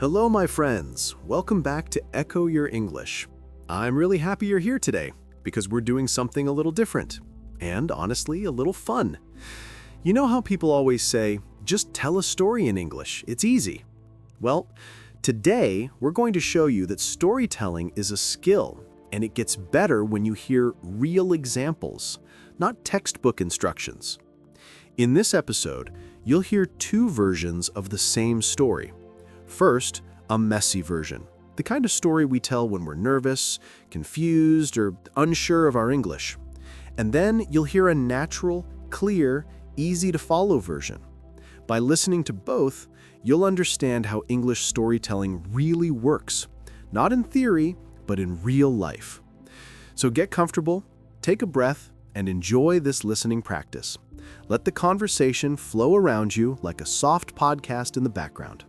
Hello, my friends. Welcome back to Echo Your English. I'm really happy you're here today because we're doing something a little different and, honestly, a little fun. You know how people always say, just tell a story in English, it's easy. Well, today we're going to show you that storytelling is a skill and it gets better when you hear real examples, not textbook instructions. In this episode, you'll hear two versions of the same story. First, a messy version, the kind of story we tell when we're nervous, confused, or unsure of our English. And then you'll hear a natural, clear, easy-to-follow version. By listening to both, you'll understand how English storytelling really works, not in theory, but in real life. So get comfortable, take a breath, and enjoy this listening practice. Let the conversation flow around you like a soft podcast in the background.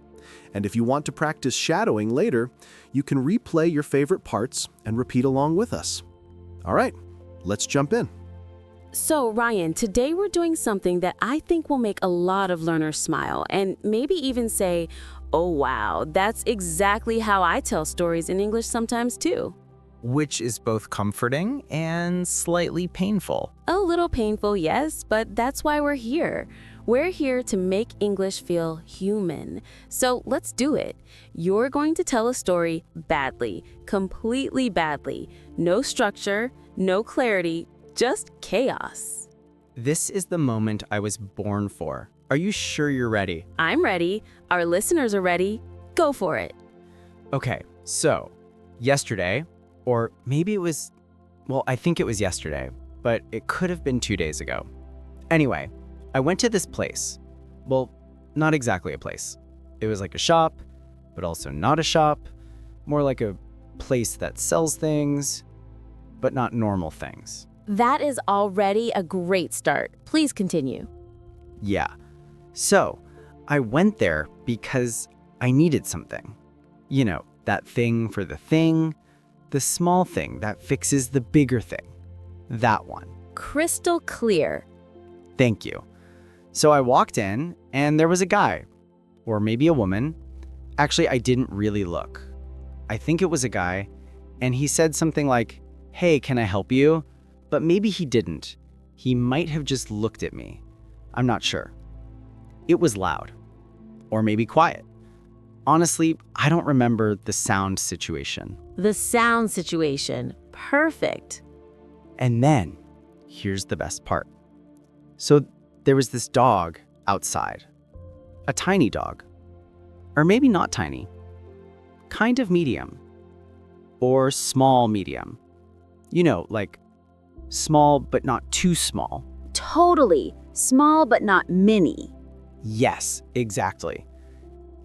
And if you want to practice shadowing later, you can replay your favorite parts and repeat along with us. All right, let's jump in. So, Ryan, today we're doing something that I think will make a lot of learners smile and maybe even say, oh wow, that's exactly how I tell stories in English sometimes too. Which is both comforting and slightly painful. A little painful, yes, but that's why we're here. We're here to make English feel human. So let's do it. You're going to tell a story badly, completely badly. No structure, no clarity, just chaos. This is the moment I was born for. Are you sure you're ready? I'm ready. Our listeners are ready. Go for it. Okay, so yesterday, or maybe it was, I think it was yesterday, but it could have been 2 days ago. Anyway, I went to this place. Well, not exactly a place. It was like a shop, but also not a shop. More like a place that sells things, but not normal things. That is already a great start. Please continue. Yeah. So, I went there because I needed something. You know, that thing for the thing, the small thing that fixes the bigger thing. That one. Crystal clear. Thank you. So I walked in, and there was a guy, or maybe a woman. Actually, I didn't really look. I think it was a guy, and he said something like, "Hey, can I help you?" But maybe he didn't. He might have just looked at me. I'm not sure. It was loud, or maybe quiet. Honestly, I don't remember the sound situation. The sound situation. Perfect. And then, here's the best part. So there was this dog outside. A tiny dog. Or maybe not tiny. Kind of medium. Or small medium. You know, like small but not too small. Totally. Small but not mini. Yes, exactly.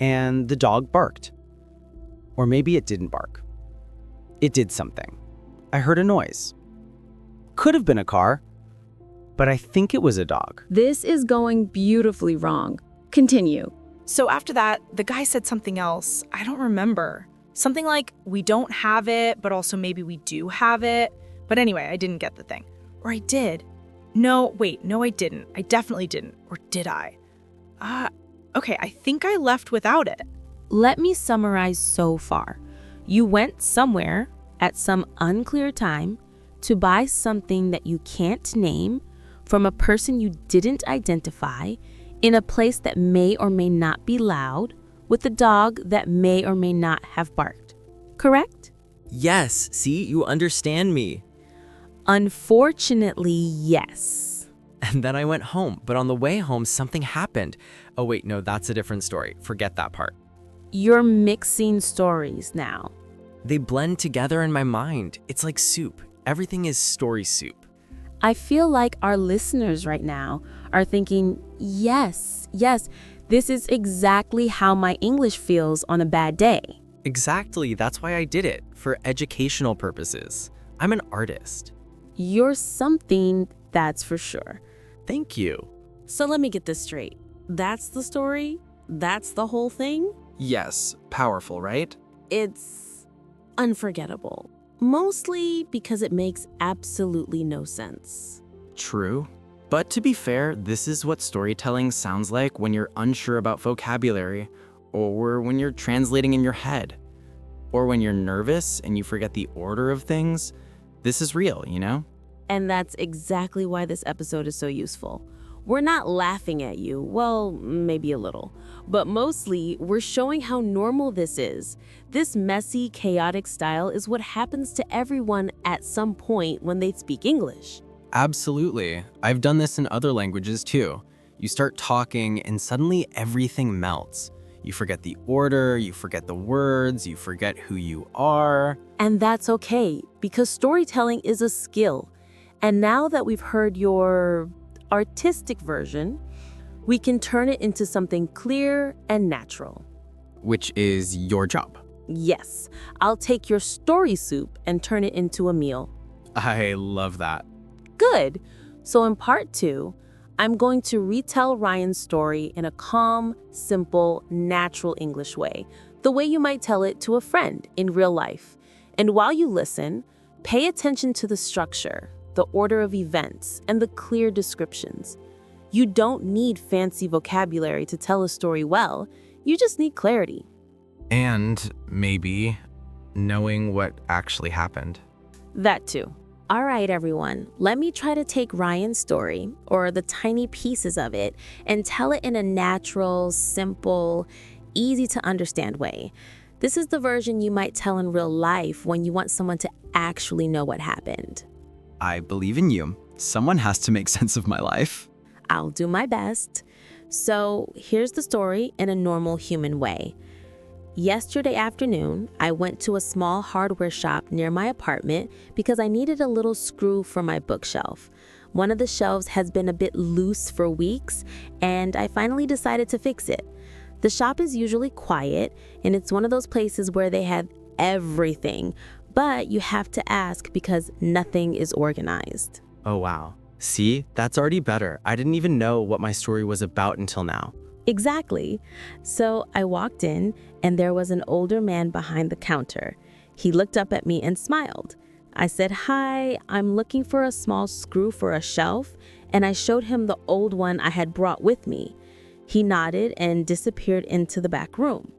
And the dog barked. Or maybe it didn't bark. It did something. I heard a noise. Could have been a car, but I think it was a dog. This is going beautifully wrong. Continue. So after that, the guy said something else. I don't remember. Something like, we don't have it, but also maybe we do have it. But anyway, I didn't get the thing. Or I did. No, I didn't. I definitely didn't. Or did I? Okay, I think I left without it. Let me summarize so far. You went somewhere at some unclear time to buy something that you can't name from a person you didn't identify in a place that may or may not be loud with a dog that may or may not have barked. Correct? Yes, see, you understand me. Unfortunately, yes. And then I went home, but on the way home, something happened. Oh wait, no, that's a different story. Forget that part. You're mixing stories now. They blend together in my mind. It's like soup. Everything is story soup. I feel like our listeners right now are thinking, yes, this is exactly how my English feels on a bad day. Exactly, that's why I did it, for educational purposes. I'm an artist. You're something, that's for sure. Thank you. So let me get this straight. That's the story? That's the whole thing? Yes, powerful, right? It's unforgettable. Mostly because it makes absolutely no sense. True. But to be fair, this is what storytelling sounds like when you're unsure about vocabulary or when you're translating in your head, or when you're nervous and you forget the order of things. This is real, you know? And that's exactly why this episode is so useful. We're not laughing at you, well, maybe a little, but mostly we're showing how normal this is. This messy, chaotic style is what happens to everyone at some point when they speak English. Absolutely. I've done this in other languages too. You start talking and suddenly everything melts. You forget the order, you forget the words, you forget who you are. And that's okay, because storytelling is a skill. And now that we've heard your artistic version, we can turn it into something clear and natural. Which is your job. Yes, I'll take your story soup and turn it into a meal. I love that. Good. So in part 2, I'm going to retell Ryan's story in a calm, simple, natural English way, the way you might tell it to a friend in real life. And while you listen, pay attention to the structure, the order of events, and the clear descriptions. You don't need fancy vocabulary to tell a story well, you just need clarity. And maybe knowing what actually happened. That too. All right, everyone, let me try to take Ryan's story, or the tiny pieces of it, and tell it in a natural, simple, easy to understand way. This is the version you might tell in real life when you want someone to actually know what happened. I believe in you. Someone has to make sense of my life. I'll do my best. So here's the story in a normal human way. Yesterday afternoon, I went to a small hardware shop near my apartment because I needed a little screw for my bookshelf. One of the shelves has been a bit loose for weeks, and I finally decided to fix it. The shop is usually quiet, and it's one of those places where they have everything, but you have to ask because nothing is organized. Oh, wow. See, that's already better. I didn't even know what my story was about until now. Exactly. So I walked in, and there was an older man behind the counter. He looked up at me and smiled. I said, "Hi, I'm looking for a small screw for a shelf," and I showed him the old one I had brought with me. He nodded and disappeared into the back room.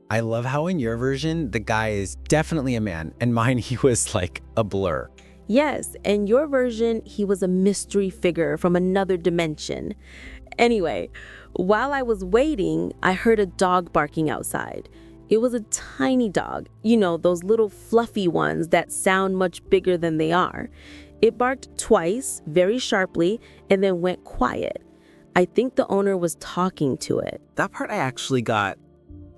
I love how in your version, the guy is definitely a man, and mine, he was like a blur. Yes, in your version, he was a mystery figure from another dimension. Anyway, while I was waiting, I heard a dog barking outside. It was a tiny dog, you know, those little fluffy ones that sound much bigger than they are. It barked twice, very sharply, and then went quiet. I think the owner was talking to it. That part I actually got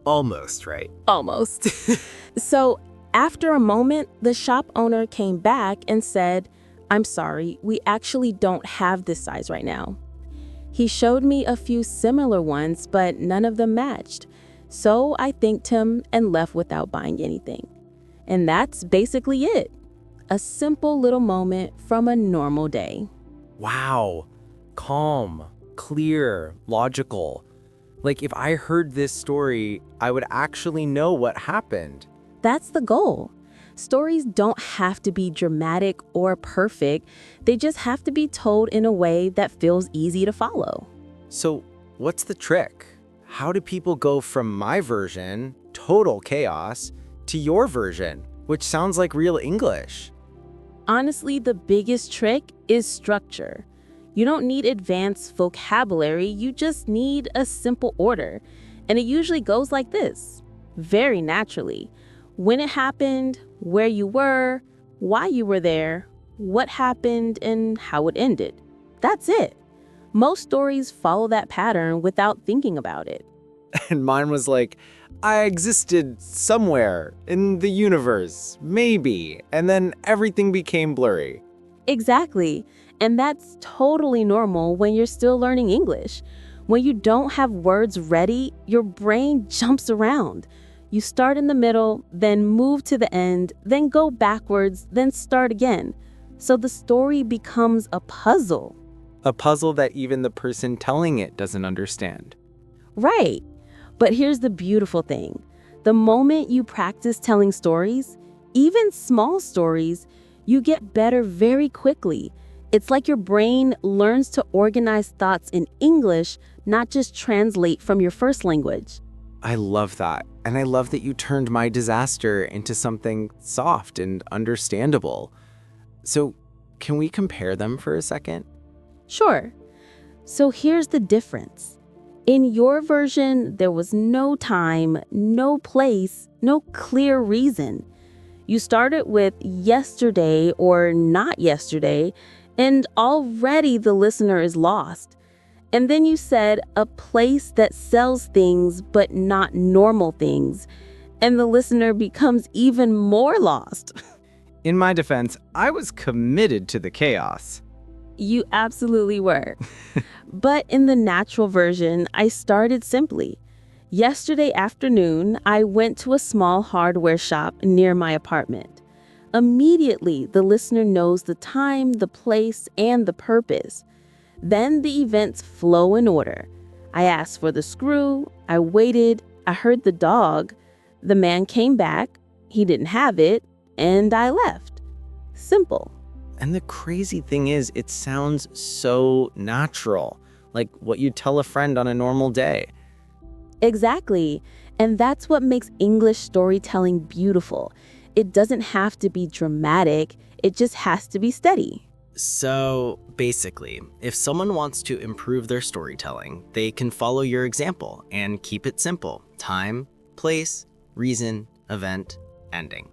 almost right. Almost. So after a moment, the shop owner came back and said, "I'm sorry, we actually don't have this size right now." He showed me a few similar ones, but none of them matched. So I thanked him and left without buying anything. And that's basically it. A simple little moment from a normal day. Wow. Calm, clear, logical. Like if I heard this story, I would actually know what happened. That's the goal. Stories don't have to be dramatic or perfect. They just have to be told in a way that feels easy to follow. So what's the trick? How do people go from my version, total chaos, to your version, which sounds like real English? Honestly, the biggest trick is structure. You don't need advanced vocabulary, you just need a simple order. And it usually goes like this, very naturally. When it happened, where you were, why you were there, what happened, and how it ended. That's it. Most stories follow that pattern without thinking about it. And mine was like, I existed somewhere in the universe, maybe, and then everything became blurry. Exactly. And that's totally normal when you're still learning English. When you don't have words ready, your brain jumps around. You start in the middle, then move to the end, then go backwards, then start again. So the story becomes a puzzle. A puzzle that even the person telling it doesn't understand. Right. But here's the beautiful thing. The moment you practice telling stories, even small stories, you get better very quickly. It's like your brain learns to organize thoughts in English, not just translate from your first language. I love that. And I love that you turned my disaster into something soft and understandable. So, can we compare them for a second? Sure. So here's the difference. In your version, there was no time, no place, no clear reason. You started with yesterday or not yesterday, and already the listener is lost. And then you said a place that sells things but not normal things, and the listener becomes even more lost. In my defense, I was committed to the chaos. You absolutely were. But in the natural version, I started simply. Yesterday afternoon, I went to a small hardware shop near my apartment. Immediately, the listener knows the time, the place, and the purpose. Then the events flow in order. I asked for the screw, I waited, I heard the dog. The man came back, he didn't have it, and I left. Simple. And the crazy thing is, it sounds so natural, like what you'd tell a friend on a normal day. Exactly. And that's what makes English storytelling beautiful. It doesn't have to be dramatic, it just has to be steady. So basically, if someone wants to improve their storytelling, they can follow your example and keep it simple. Time, place, reason, event, ending.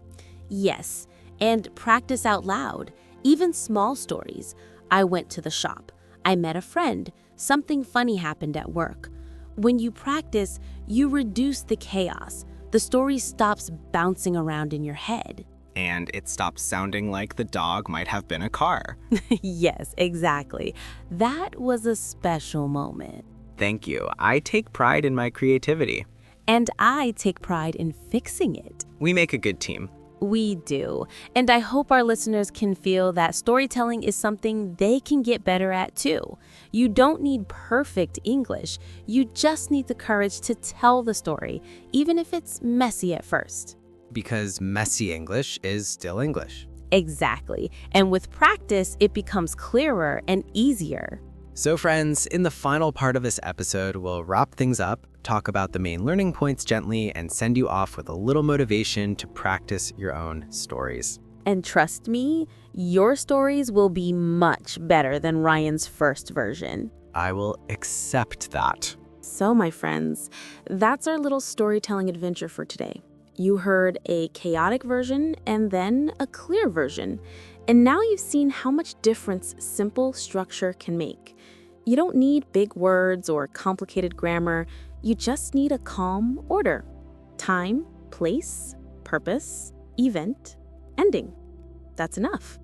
Yes, and practice out loud. Even small stories. I went to the shop. I met a friend. Something funny happened at work. When you practice, you reduce the chaos. The story stops bouncing around in your head. And it stops sounding like the dog might have been a car. Yes, exactly. That was a special moment. Thank you. I take pride in my creativity. And I take pride in fixing it. We make a good team. We do. And I hope our listeners can feel that storytelling is something they can get better at too. You don't need perfect English. You just need the courage to tell the story, even if it's messy at first. Because messy English is still English. Exactly. And with practice, it becomes clearer and easier. So friends, in the final part of this episode, we'll wrap things up, talk about the main learning points gently, and send you off with a little motivation to practice your own stories. And trust me, your stories will be much better than Ryan's first version. I will accept that. So, my friends, that's our little storytelling adventure for today. You heard a chaotic version and then a clear version. And now you've seen how much difference simple structure can make. You don't need big words or complicated grammar. You just need a calm order. Time, place, purpose, event, ending. That's enough.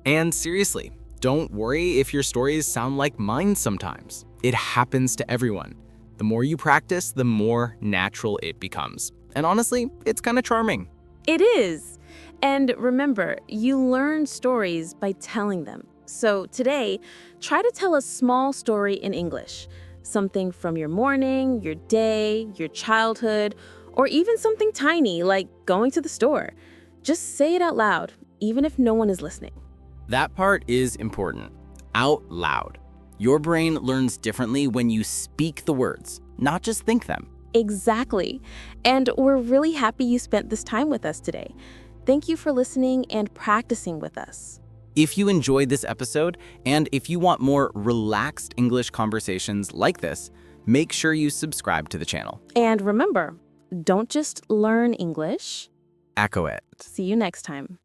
And seriously, don't worry if your stories sound like mine sometimes. It happens to everyone. The more you practice, the more natural it becomes. And honestly, it's kind of charming. It is. And remember, you learn stories by telling them. So today, try to tell a small story in English. Something from your morning, your day, your childhood, or even something tiny like going to the store. Just say it out loud, even if no one is listening. That part is important. Out loud. Your brain learns differently when you speak the words, not just think them. Exactly. And we're really happy you spent this time with us today. Thank you for listening and practicing with us. If you enjoyed this episode, and if you want more relaxed English conversations like this, make sure you subscribe to the channel. And remember, don't just learn English. Echo it. See you next time.